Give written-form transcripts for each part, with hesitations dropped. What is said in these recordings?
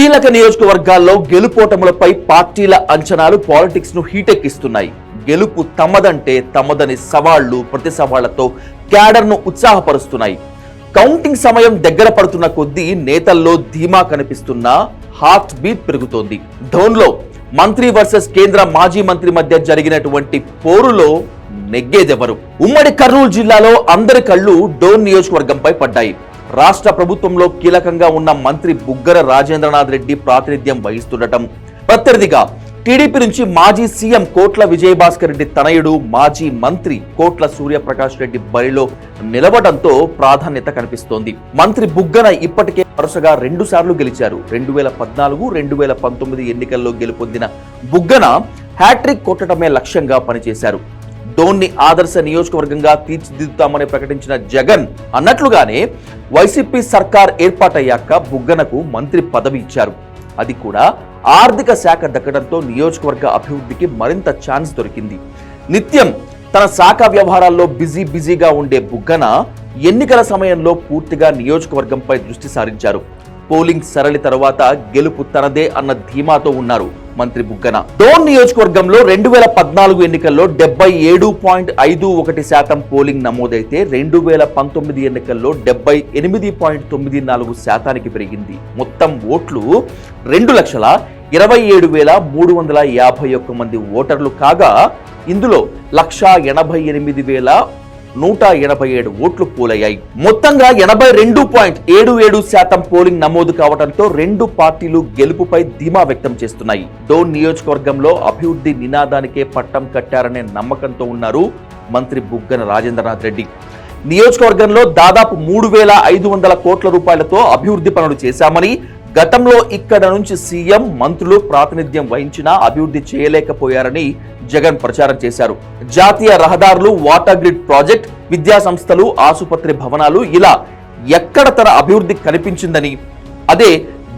కీలక నియోజకవర్గాల్లో గెలుపోటములపై పార్టీల అంచనాలు పాలిటిక్స్ ను హీటెక్కిస్తున్నాయి. గెలుపు తమదంటే తమదని సవాళ్లు ప్రతి సవాళ్లతో క్యాడర్ ను ఉత్సాహపరుస్తున్నాయి. కౌంటింగ్ సమయం దగ్గర పడుతున్న కొద్దీ నేతల్లో ధీమా కనిపిస్తున్న హార్ట్ బీట్ పెరుగుతోంది. ధోన్లో మంత్రి వర్సెస్ కేంద్ర మాజీ మంత్రి మధ్య జరిగినటువంటి పోరులో నెగ్గేదెవరు? ఉమ్మడి కర్నూలు జిల్లాలో అందరి కళ్ళు డోన్ నియోజకవర్గంపై పడ్డాయి. రాష్ట్ర ప్రభుత్వంలో కీలకంగా ఉన్న మంత్రి బుగ్గన రాజేంద్రనాథ్ రెడ్డి ప్రాతినిధ్యం వహిస్తుండటం, ప్రత్యర్థిగా టీడీపీ నుంచి మాజీ సీఎం కోట్ల విజయభాస్కర్ రెడ్డి తనయుడు మాజీ మంత్రి కోట్ల సూర్యప్రకాష్ రెడ్డి బరిలో నిలవడంతో ప్రాధాన్యత కనిపిస్తోంది. మంత్రి బుగ్గన ఇప్పటికే వరుసగా 2 సార్లు గెలిచారు. 2014, 2019 ఎన్నికల్లో గెలుపొందిన బుగ్గన హ్యాట్రిక్ కొట్టడమే లక్ష్యంగా పనిచేశారు. డోన్ని ఆదర్శ నియోజకవర్గంగా తీర్చిదిద్దుతామని ప్రకటించిన జగన్ అన్నట్లుగానే వైసీపీ సర్కార్ ఏర్పాటయ్యాక బుగ్గనకు మంత్రి పదవి ఇచ్చారు. అది కూడా ఆర్థిక శాఖ దక్కడంతో నియోజకవర్గ అభివృద్ధికి మరింత ఛాన్స్ దొరికింది. నిత్యం తన శాఖ వ్యవహారాల్లో బిజీగా ఉండే బుగ్గన ఎన్నికల సమయంలో పూర్తిగా నియోజకవర్గంపై దృష్టి సారించారు. పోలింగ్ సరళి తర్వాత గెలుపు తనదే అన్న ధీమాతో ఉన్నారు మంత్రి బుగ్గన. డోన్ నియోజకవర్గంలో 2014 ఎన్నికల్లో 77.51% పోలింగ్ నమోదైతే 2019 ఎన్నికల్లో 78.94% పెరిగింది. మొత్తం ఓట్లు 2,27,351 మంది ఓటర్లు కాగా ఇందులో 1,88,187 ఓట్లు పోలయ్యాయి. మొత్తంగా 82.77% పోలింగ్ నమోదు కావడంతో రెండు పార్టీలు గెలుపుపై ధీమా వ్యక్తం చేస్తున్నాయి. డోన్ నియోజకవర్గంలో అభివృద్ధి నినాదానికే పట్టం కట్టారనే నమ్మకంతో ఉన్నారు మంత్రి బుగ్గన రాజేంద్రనాథ్ రెడ్డి. నియోజకవర్గంలో దాదాపు 3,500 కోట్ల రూపాయలతో అభివృద్ధి పనులు చేశామని, గతంలో ఇక్కడ నుంచి సీఎం మంత్రులు ప్రాతినిధ్యం వహించినా అభివృద్ధి చేయలేకపోయారని జగన్ ప్రచారం చేశారు. జాతీయ రహదారులు, వాటర్ గ్రిడ్ ప్రాజెక్ట్, విద్యా సంస్థలు, ఆసుపత్రి భవనాలు ఇలా ఎక్కడ తన అభివృద్ధి కనిపించిందని, అదే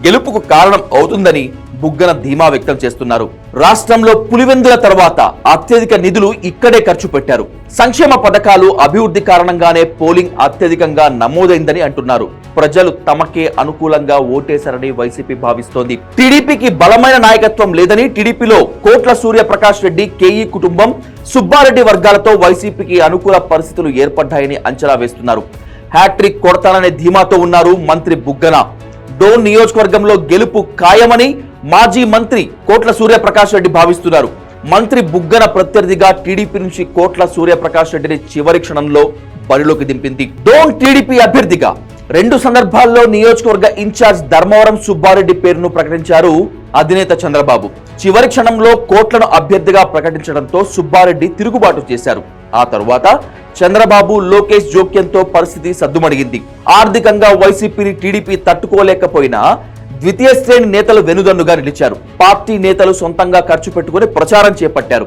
గెలుపుకు కారణం అవుతుందని బుగ్గన ధీమా వ్యక్తం చేస్తున్నారు. రాష్ట్రంలో పులివెందుల తర్వాత అత్యధిక నిధులు ఇక్కడే ఖర్చు పెట్టారు. సంక్షేమ పథకాలు, అభివృద్ధి కారణంగానే పోలింగ్ అత్యధికంగా నమోదైందని అంటున్నారు. ప్రజలు తమకే అనుకూలంగా ఓటేశారని వైసీపీ భావిస్తోంది. టీడీపీకి బలమైన నాయకత్వం లేదని, టీడీపీలో కోట్ల సూర్యప్రకాష్ రెడ్డి, కేఈ కుటుంబం, సుబ్బారెడ్డి వర్గాలతో వైసీపీకి అనుకూల పరిస్థితులు ఏర్పడ్డాయని అంచనా వేస్తున్నారు. హ్యాట్రిక్ కొడతాననే ధీమాతో ఉన్నారు మంత్రి బుగ్గన. డోన్ నియోజకవర్గంలో గెలుపు ఖాయమని మాజీ మంత్రి కోట్ల సూర్యప్రకాష్ రెడ్డి భావిస్తున్నారు. మంత్రి బుగ్గన ప్రత్యర్థిగా టీడీపీ నుంచి కోట్ల సూర్యప్రకాష్ రెడ్డిని చివరి క్షణంలో బరిలోకి దింపింది. డోన్ టీడీపీ అభ్యర్థిగా 2 సందర్భాల్లో నియోజకవర్గ ఇన్ఛార్జ్ ధర్మవరం సుబ్బారెడ్డి పేరును ప్రకటించారు అధినేత చంద్రబాబు. చివరి క్షణంలో కోట్లను అభ్యర్థిగా ప్రకటించడంతో సుబ్బారెడ్డి తిరుగుబాటు చేశారు. ఆ తరువాత చంద్రబాబు, లోకేష్ జోక్యంతో పరిస్థితి సద్దుమణిగింది. ఆర్థికంగా వైసీపీని టీడీపీ తట్టుకోలేకపోయినా ద్వితీయ శ్రేణి నేతలు వెనుదన్నుగా నిలిచారు. పార్టీ నేతలు సొంతంగా ఖర్చు పెట్టుకుని ప్రచారం చేపట్టారు.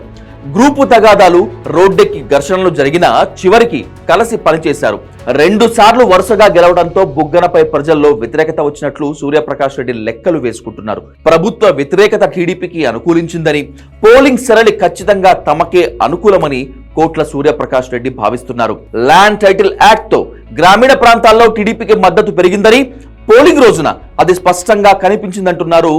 గ్రూపు తగాదాలు, రోడ్డెక్కి ఘర్షణలు జరిగినా చివరికి కలిసి పనిచేశారు. 2 సార్లు వరుసగా గెలవడంతో బుగ్గనపై ప్రజల్లో వ్యతిరేకత వచ్చినట్లు సూర్యప్రకాష్ రెడ్డి లెక్కలు వేసుకుంటున్నారు. ప్రభుత్వ వ్యతిరేకత టీడీపీకి అనుకూలించిందని, పోలింగ్ సరళి ఖచ్చితంగా తమకే అనుకూలమని కోట్ల సూర్యప్రకాష్ రెడ్డి భావిస్తున్నారు. ల్యాండ్ టైటిల్ యాక్ట్ తో గ్రామీణ ప్రాంతాల్లో టీడీపీకి మద్దతు పెరిగిందని, పోలింగ్ రోజున అది స్పష్టంగా కనిపించిందంటున్నారు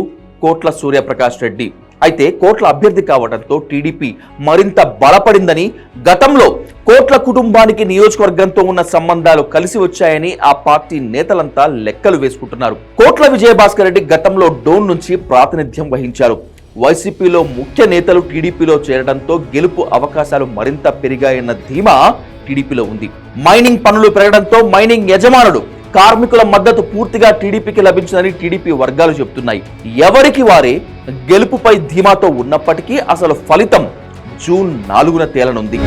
కోట్ల సూర్యప్రకాష్ రెడ్డి. అయితే కోట్ల అభ్యర్థి కావడంతో టీడీపీ మరింత బలపడిందని, గతంలో కోట్ల కుటుంబానికి నియోజకవర్గంతో ఉన్న సంబంధాలు కలిసి వచ్చాయని ఆ పార్టీ నేతలంతా లెక్కలు వేసుకుంటున్నారు. కోట్ల విజయభాస్కర్ రెడ్డి గతంలో డోన్ నుంచి ప్రాతినిధ్యం వహించారు. వైసీపీలో ముఖ్య నేతలు టీడీపీలో చేరడంతో గెలుపు అవకాశాలు మరింత పెరిగాయన్న ధీమా టీడీపీలో ఉంది. మైనింగ్ పనులు పెరగడంతో మైనింగ్ యజమానులు, కార్మికుల మద్దతు పూర్తిగా టీడీపీకి లభించిందని టీడీపీ వర్గాలు చెబుతున్నాయి. ఎవరికి వారే గెలుపుపై ధీమాతో ఉన్నప్పటికీ అసలు ఫలితం జూన్ 4న తేలనుంది.